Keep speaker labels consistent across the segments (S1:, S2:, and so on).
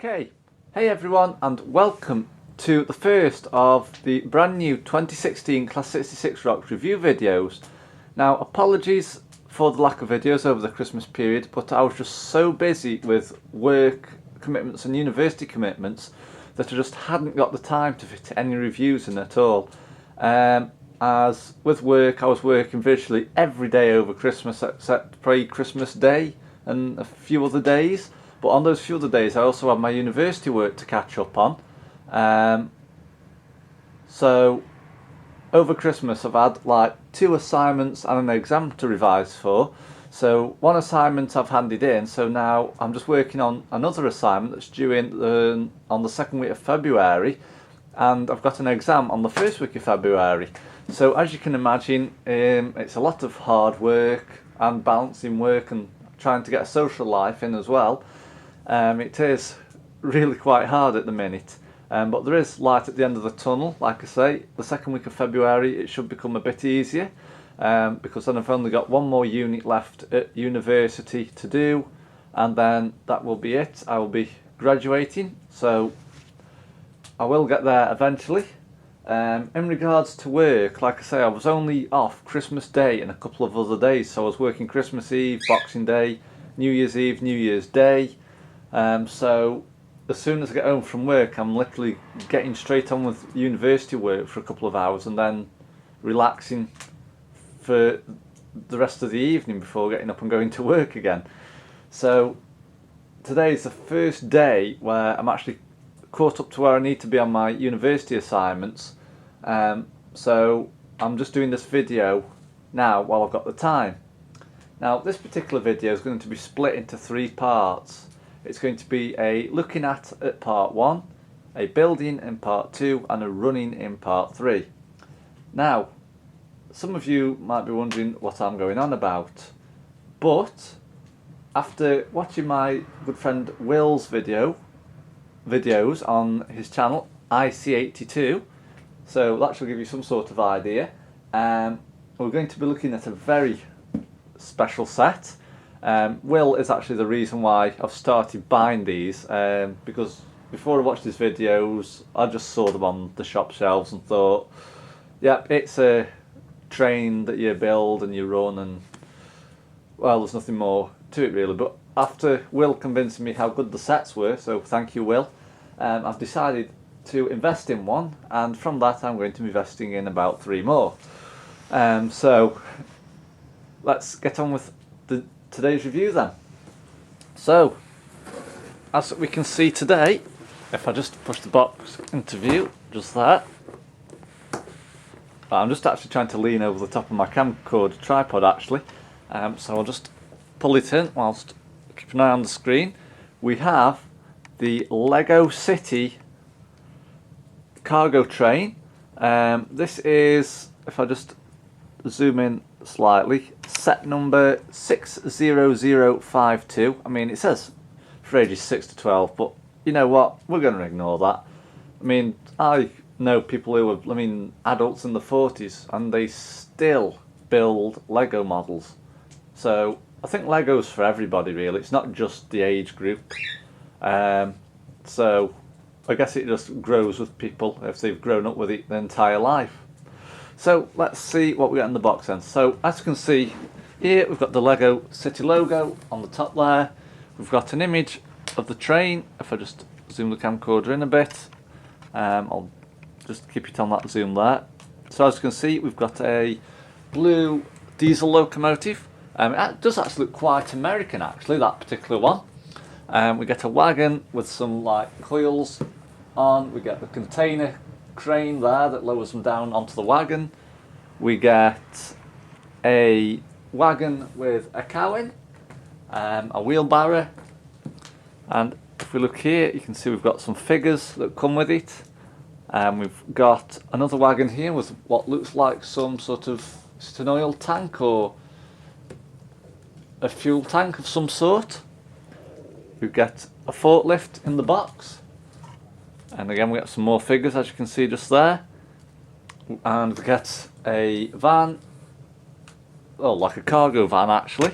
S1: Okay, hey everyone and welcome to the first of the brand new 2016 Class 66 Rocks review videos. Now apologies for the lack of videos over the Christmas period, but I was just so busy with work commitments and university commitments that I just hadn't got the time to fit any reviews in at all. As with work, I was working virtually every day over Christmas except pre-Christmas Day and a few other days. But on those few other days I also had my university work to catch up on. So over Christmas I've had like 2 assignments and an exam to revise for. So one assignment I've handed in, so now I'm just working on another assignment that's due in on the second week of February, and I've got an exam on the first week of February. So as you can imagine, it's a lot of hard work and balancing work and trying to get a social life in as well. It is really quite hard at the minute, but there is light at the end of the tunnel. Like I say, the second week of February it should become a bit easier, because then I've only got one more unit left at university to do, and then that will be it. I will be graduating, so I will get there eventually. In regards to work, like I say, I was only off Christmas Day and a couple of other days, so I was working Christmas Eve, Boxing Day, New Year's Eve, New Year's Day. So as soon as I get home from work, I'm literally getting straight on with university work for a couple of hours and then relaxing for the rest of the evening before getting up and going to work again. So today is the first day where I'm actually caught up to where I need to be on my university assignments. So I'm just doing this video now while I've got the time. Now this particular video is going to be split into 3 parts. It's going to be a looking at part 1, a building in part 2 and a running in part 3. Now some of you might be wondering what I'm going on about, but after watching my good friend Will's videos on his channel IC82, so that should give you some sort of idea. We're going to be looking at a very special set. Will is actually the reason why I've started buying these, because before I watched his videos I just saw them on the shop shelves and thought, yep, it's a train that you build and you run, and well, there's nothing more to it really. But after Will convincing me how good the sets were, so thank you Will, I've decided to invest in one, and from that I'm going to be investing in about 3 more. So let's get on with today's review then. So as we can see today, if I just push the box into view, just that, I'm just actually trying to lean over the top of my camcorder tripod actually, so I'll just pull it in whilst keep an eye on the screen. We have the Lego City cargo train. This is, if I just zoom in slightly, set number 60052. I mean, it says for ages 6 to 12, but you know what, we're going to ignore that. I mean, I know people who are, adults in the 40s and they still build Lego models. So I think Lego's for everybody really, it's not just the age group. So I guess it just grows with people if they've grown up with it their entire life. So let's see what we got in the box then. So as you can see here, we've got the Lego City logo on the top there. We've got an image of the train. If I just zoom the camcorder in a bit, I'll just keep it on that zoom there. So as you can see, we've got a blue diesel locomotive. It does actually look quite American actually, that particular one. We get a wagon with some like coils on. We get the container crane there that lowers them down onto the wagon. We get a wagon with a cow in, a wheelbarrow, and if we look here you can see we've got some figures that come with it. We've got another wagon here with what looks like some sort of, is it an oil tank or a fuel tank of some sort. We get a forklift in the box, and again we get some more figures as you can see just there, and we get a van, well, like a cargo van actually.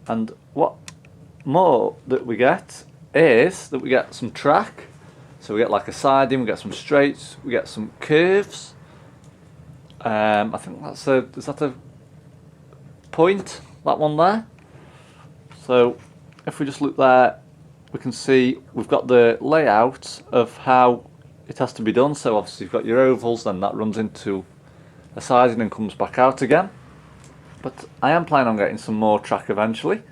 S1: And what more that we get is that we get some track. So we get like a siding, we get some straights, we get some curves. I think that's is that a point, that one there? So if we just look there, we can see we've got the layout of how it has to be done. So obviously you've got your ovals, then that runs into a siding and comes back out again. But I am planning on getting some more track eventually.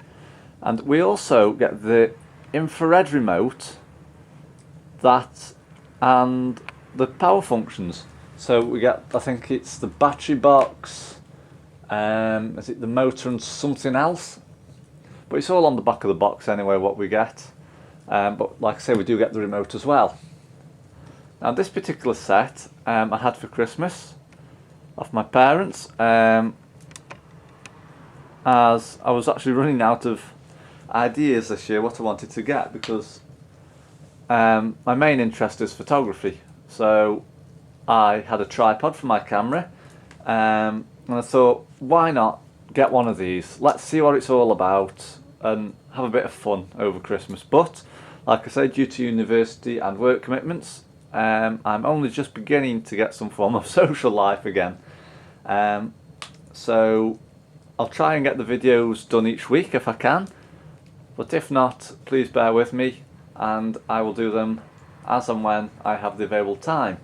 S1: And we also get the infrared remote, that and the power functions. So we get, I think it's the battery box, is it the motor and something else? But it's all on the back of the box anyway, what we get. But like I say, we do get the remote as well. Now this particular set I had for Christmas off my parents, as I was actually running out of ideas this year what I wanted to get, because my main interest is photography. So I had a tripod for my camera, and I thought, why not get one of these? Let's see what it's all about and have a bit of fun over Christmas. But like I say, due to university and work commitments, I'm only just beginning to get some form of social life again. So I'll try and get the videos done each week if I can, but if not, please bear with me and I will do them as and when I have the available time.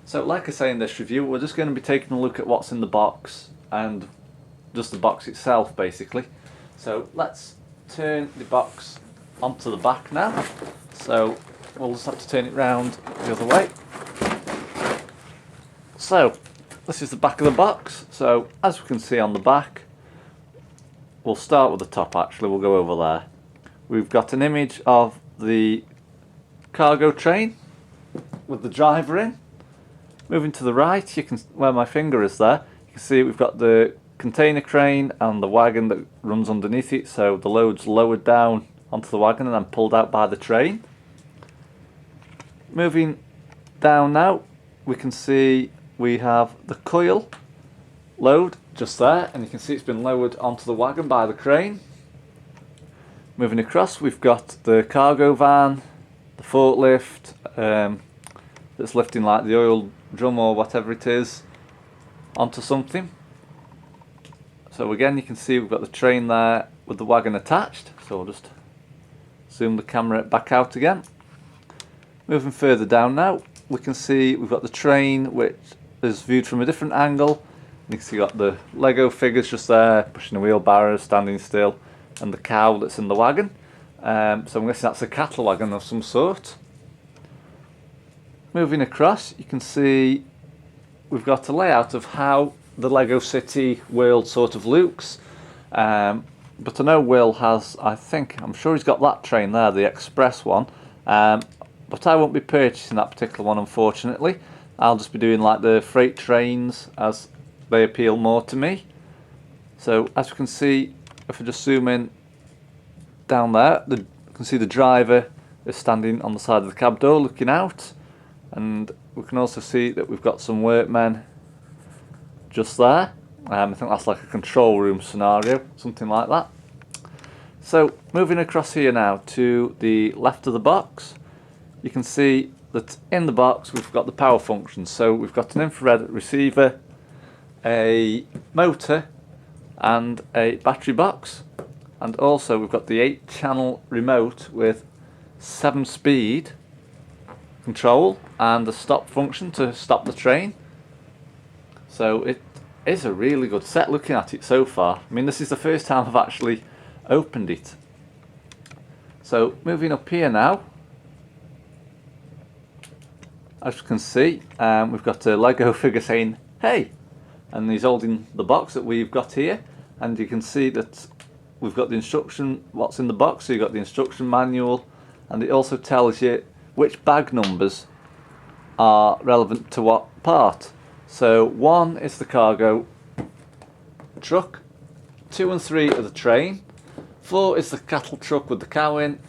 S1: So like I say in this review, we're just going to be taking a look at what's in the box and just the box itself basically. So let's turn the box onto the back now. So we'll just have to turn it round the other way. So this is the back of the box. So as we can see on the back, we'll start with the top actually, we'll go over there. We've got an image of the cargo train with the driver in. Moving to the right, you can, where my finger is there, you can see we've got the container crane and the wagon that runs underneath it, so the load's lowered down onto the wagon and then pulled out by the train. Moving down now, we can see we have the coil load just there, and you can see it's been lowered onto the wagon by the crane. Moving across, we've got the cargo van, the forklift that's lifting like the oil drum or whatever it is onto something. So again, you can see we've got the train there with the wagon attached. So I'll just zoom the camera back out again. Moving further down now, we can see we've got the train which is viewed from a different angle. You can see you've got the Lego figures just there, pushing the wheelbarrow, standing still, and the cow that's in the wagon. So I'm guessing that's a cattle wagon of some sort. Moving across, you can see we've got a layout of how the Lego City world sort of looks. But I know Will has, I'm sure he's got that train there, the express one. But I won't be purchasing that particular one, unfortunately. I'll just be doing like the freight trains, as they appeal more to me. So as you can see, if we just zoom in down there, you can see the driver is standing on the side of the cab door looking out, and we can also see that we've got some workmen just there. I think that's like a control room scenario, something like that. So moving across here now to the left of the box, you can see that in the box we've got the power functions. So we've got an infrared receiver, a motor and a battery box, and also we've got the 8-channel remote with 7-speed control and the stop function to stop the train. So it is a really good set looking at it so far. I mean, this is the first time I've actually opened it. So moving up here now, as you can see, we've got a Lego figure saying hey, and he's holding the box that we've got here, and you can see that we've got the instruction, what's in the box. So you've got the instruction manual, and it also tells you which bag numbers are relevant to what part. So 1 is the cargo truck, 2 and 3 are the train, 4 is the cattle truck with the cow in,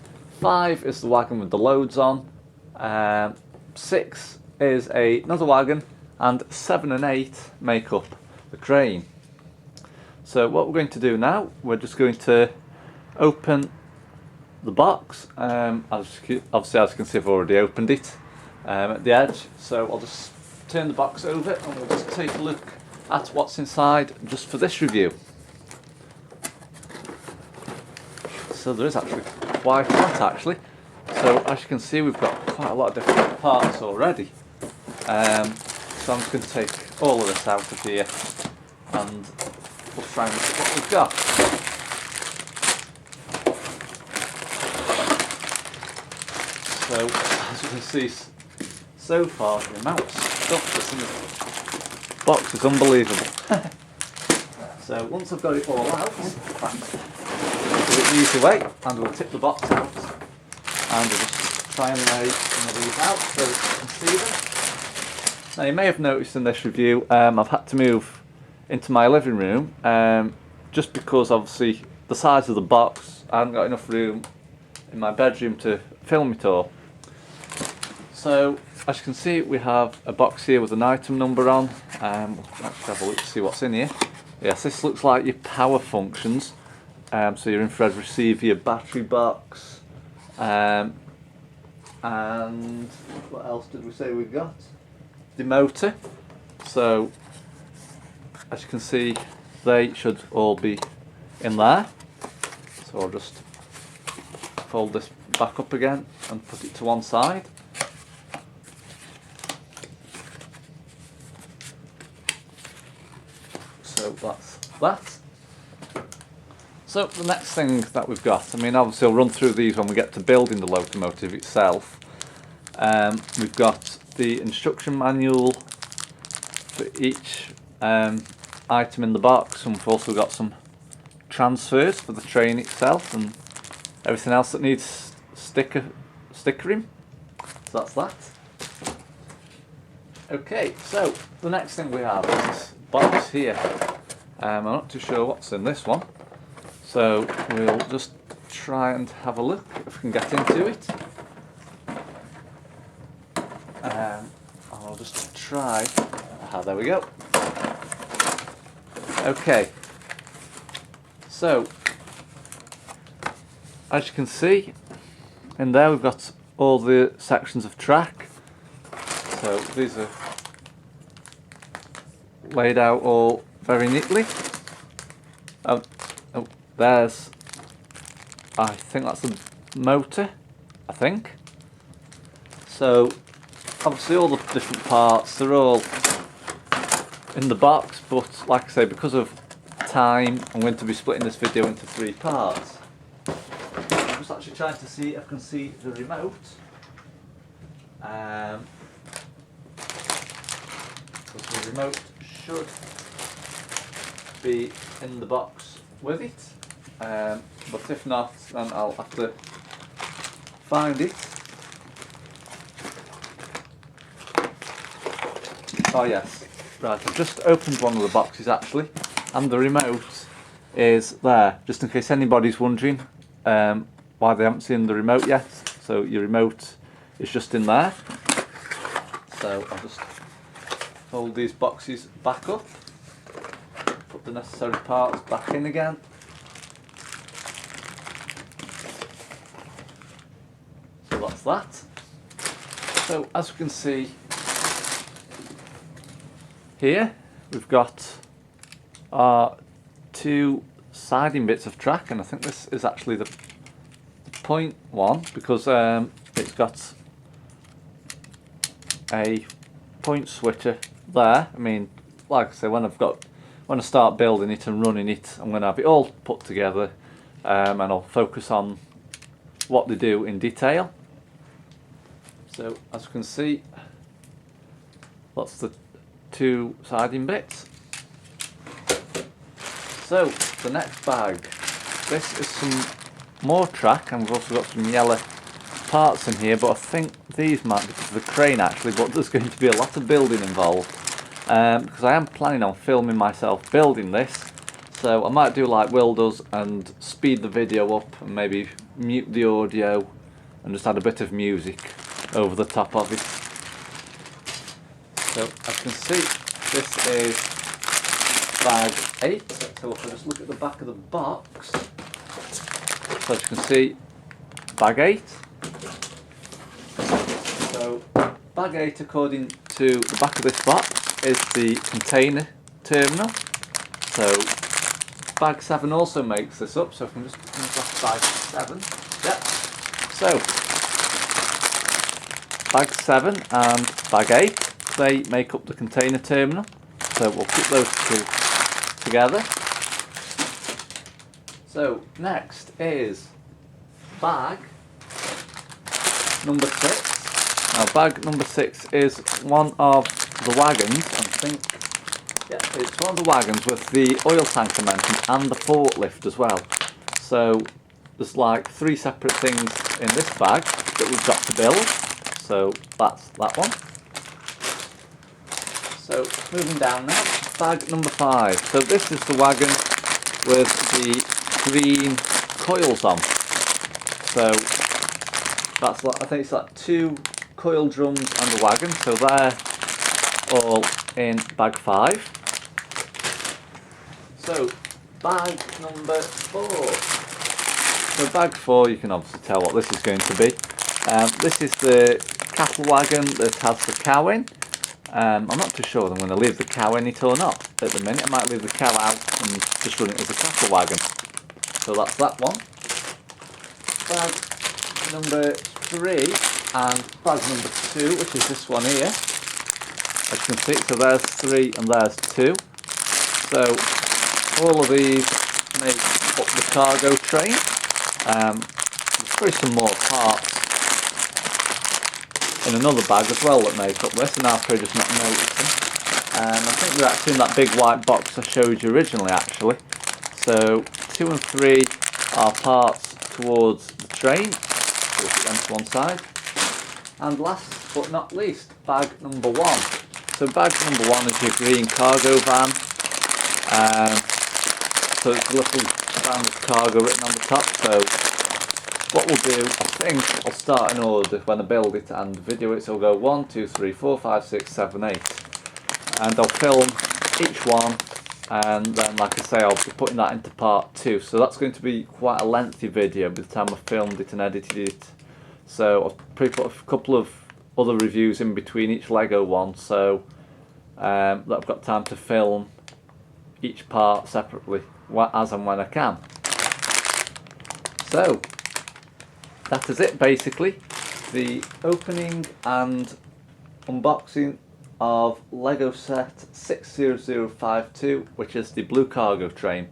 S1: 5 is the wagon with the loads on, 6 is another wagon, and 7 and 8 make up the crane. So what we're going to do now, we're just going to open the box. Obviously, as you can see, I've already opened it at the edge. So I'll just turn the box over and we'll just take a look at what's inside just for this review. So there is actually quite a lot actually. So as you can see, we've got quite a lot of different parts already. So I'm just going to take all of this out of here and we'll try and look at what we've got. So as you can see, so far the amount of stuff that's in the box is unbelievable. So once I've got it all out, do it the easy way, and we'll tip the box out, and we'll just try and lay some of these out so you can see them. Now you may have noticed in this review, I've had to move into my living room, just because obviously the size of the box, I haven't got enough room in my bedroom to film it all. So as you can see, we have a box here with an item number on. We'll actually have a look to see what's in here. Yes, this looks like your power functions. So your infrared receiver, your battery box, and what else did we say we got? The motor. So as you can see, they should all be in there. So I'll just fold this back up again and put it to one side. So that's that. So the next thing that we've got, I mean obviously I'll run through these when we get to building the locomotive itself. We've got the instruction manual for each item in the box, and we've also got some transfers for the train itself and everything else that needs stickering. So that's that. Okay, so the next thing we have is this box here. I'm not too sure what's in this one, so we'll just try and have a look if we can get into it. I'll just try. There we go. Okay, so as you can see in there, we've got all the sections of track. So these are laid out all very neatly. Oh, there's, I think that's the motor, I think. So obviously all the different parts, they're all in the box, but like I say, because of time, I'm going to be splitting this video into 3 parts. I'm just actually trying to see if I can see the remote. Because the remote should be in the box with it, but if not, then I'll have to find it. Oh yes, right, I've just opened one of the boxes actually, and the remote is there, just in case anybody's wondering why they haven't seen the remote yet. So your remote is just in there. So I'll just fold these boxes back up, put the necessary parts back in again. So that's that. So as we can see here, we've got our 2 siding bits of track, and I think this is actually the point one, because it's got a point switcher there. I mean, like I say, when I start building it and running it, I'm going to have it all put together, and I'll focus on what they do in detail. So as you can see, that's the 2 siding bits. So the next bag, this is some more track, and we've also got some yellow parts in here, but I think these might be for the crane actually, but there's going to be a lot of building involved, because I am planning on filming myself building this, so I might do like Will does and speed the video up and maybe mute the audio and just add a bit of music over the top of it. So as you can see, this is bag 8. So if I just look at the back of the box, so as you can see, bag 8. So bag 8, according to the back of this box, is the container terminal. So bag 7 also makes this up, so if I'm just finish off bag 7. Yep. So bag 7 and bag 8, they make up the container terminal. So we'll put those two together. So next is bag number 6. Now bag number 6 is one of the wagons, I think, yeah, it's one of the wagons with the oil tanker mentioned and the forklift as well. So there's like 3 separate things in this bag that we've got to build. So that's that one. So moving down now, bag number 5. So this is the wagon with the green coils on. So that's like, I think it's like 2 coil drums and a wagon. So they're all in bag 5. So bag number 4. So bag 4, you can obviously tell what this is going to be. This is the cattle wagon that has the cow in. I'm not too sure whether I'm going to leave the cow in it or not at the minute. I might leave the cow out and just run it as a cattle wagon. So that's that one. Bag number 3 and bag number 2, which is this one here. As you can see, so there's 3 and there's 2. So all of these make up the cargo train. There's probably some more parts in another bag as well that make up this, and I'll probably just not noticing. I think they're actually in that big white box I showed you originally actually. So 2 and 3 are parts towards the train, so we'll put them to one side. And last but not least, bag number 1. So bag number 1 is your green cargo van. So it's a little van with cargo written on the top. So what we'll do, I think I'll start in order when I build it and video it. So we'll go 1, 2, 3, 4, 5, 6, 7, 8. And I'll film each one, and then like I say, I'll be putting that into part 2. So that's going to be quite a lengthy video by the time I've filmed it and edited it. So I've probably put a couple of other reviews in between each Lego one, so that I've got time to film each part separately as and when I can. So that is it basically, the opening and unboxing of Lego set 60052, which is the blue cargo train.